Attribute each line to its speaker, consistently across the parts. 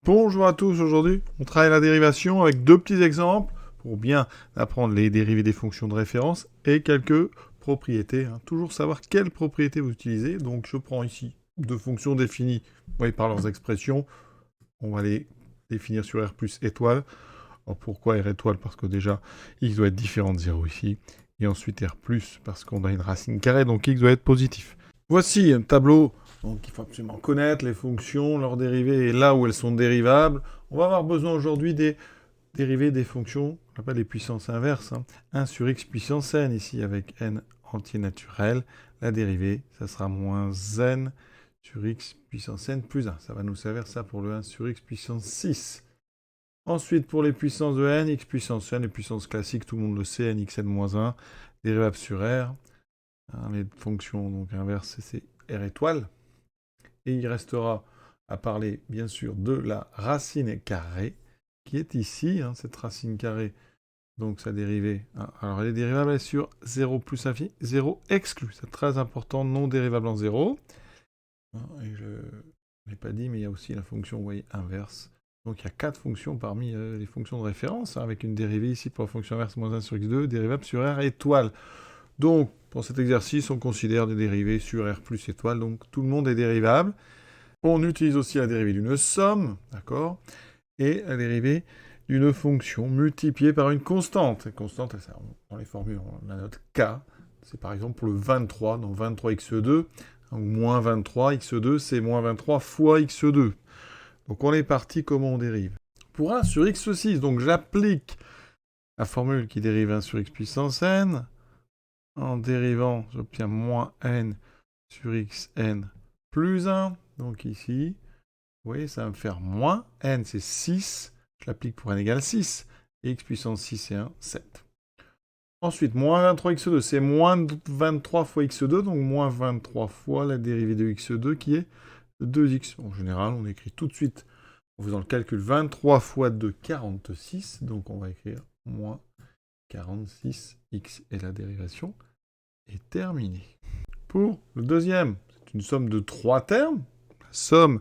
Speaker 1: Bonjour à tous, aujourd'hui on travaille la dérivation avec deux petits exemples pour bien apprendre les dérivés des fonctions de référence et quelques propriétés. Toujours savoir quelles propriétés vous utilisez. Donc je prends ici deux fonctions définies par leurs expressions. On va les définir sur R plus étoile. Alors pourquoi R étoile? Parce que déjà x doit être différent de 0 ici. Et ensuite R plus parce qu'on a une racine carrée, donc x doit être positif. Voici un tableau. Donc il faut absolument connaître les fonctions, leurs dérivées et là où elles sont dérivables. On va avoir besoin aujourd'hui des dérivées des fonctions, on appelle les puissances inverses. 1 sur x puissance n ici avec n entier naturel. La dérivée, ça sera moins n sur x puissance n plus 1. Ça va nous servir ça pour le 1 sur x puissance 6. Ensuite, pour les puissances de n, x puissance n, les puissances classiques, tout le monde le sait, n x n moins 1, dérivable sur r. Les fonctions donc inverses, c'est r étoile. Et il restera à parler, bien sûr, de la racine carrée, qui est ici, cette racine carrée, donc sa dérivée. Alors, elle est dérivable sur 0 plus infini, 0 exclu. C'est très important, non dérivable en 0. Et je ne l'ai pas dit, mais il y a aussi la fonction, vous voyez, inverse. Donc, il y a 4 fonctions parmi les fonctions de référence, avec une dérivée ici pour la fonction inverse, moins 1 sur x2, dérivable sur r étoile. Donc, pour cet exercice, on considère des dérivées sur R plus étoile, donc tout le monde est dérivable. On utilise aussi la dérivée d'une somme, d'accord? Et la dérivée d'une fonction multipliée par une constante. La constante, dans les formules, on a notre K. C'est par exemple pour le 23, donc 23x2, ou moins 23x2, c'est moins 23 fois x2. Donc on est parti, comment on dérive? Pour 1 sur x6, donc j'applique la formule qui dérive 1 sur x puissance n. En dérivant, j'obtiens moins n sur xn plus 1. Donc ici, vous voyez, ça va me faire moins n, c'est 6. Je l'applique pour n égale 6. Et x puissance 6 et 1, 7. Ensuite, moins 23x2, c'est moins 23 fois x2, donc moins 23 fois la dérivée de x2 qui est 2x. En général, on écrit tout de suite, en faisant le calcul, 23 fois 2, 46. Donc on va écrire moins 46x et la dérivation est terminée. Pour le deuxième, c'est une somme de 3 termes. La somme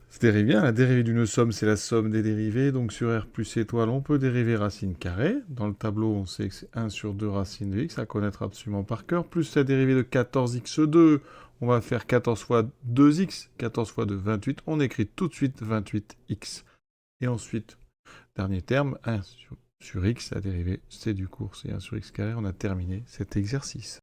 Speaker 1: se dérive bien. La dérivée d'une somme, c'est la somme des dérivées. Donc sur R plus étoile, on peut dériver racine carrée. Dans le tableau, on sait que c'est 1 sur 2 racine de x, à connaître absolument par cœur. Plus la dérivée de 14x2, on va faire 14 fois 2x, 14 fois 2, 28. On écrit tout de suite 28x. Et ensuite, dernier terme, 1 sur x, la dérivée, c'est du cours, c'est 1 sur x carré. On a terminé cet exercice.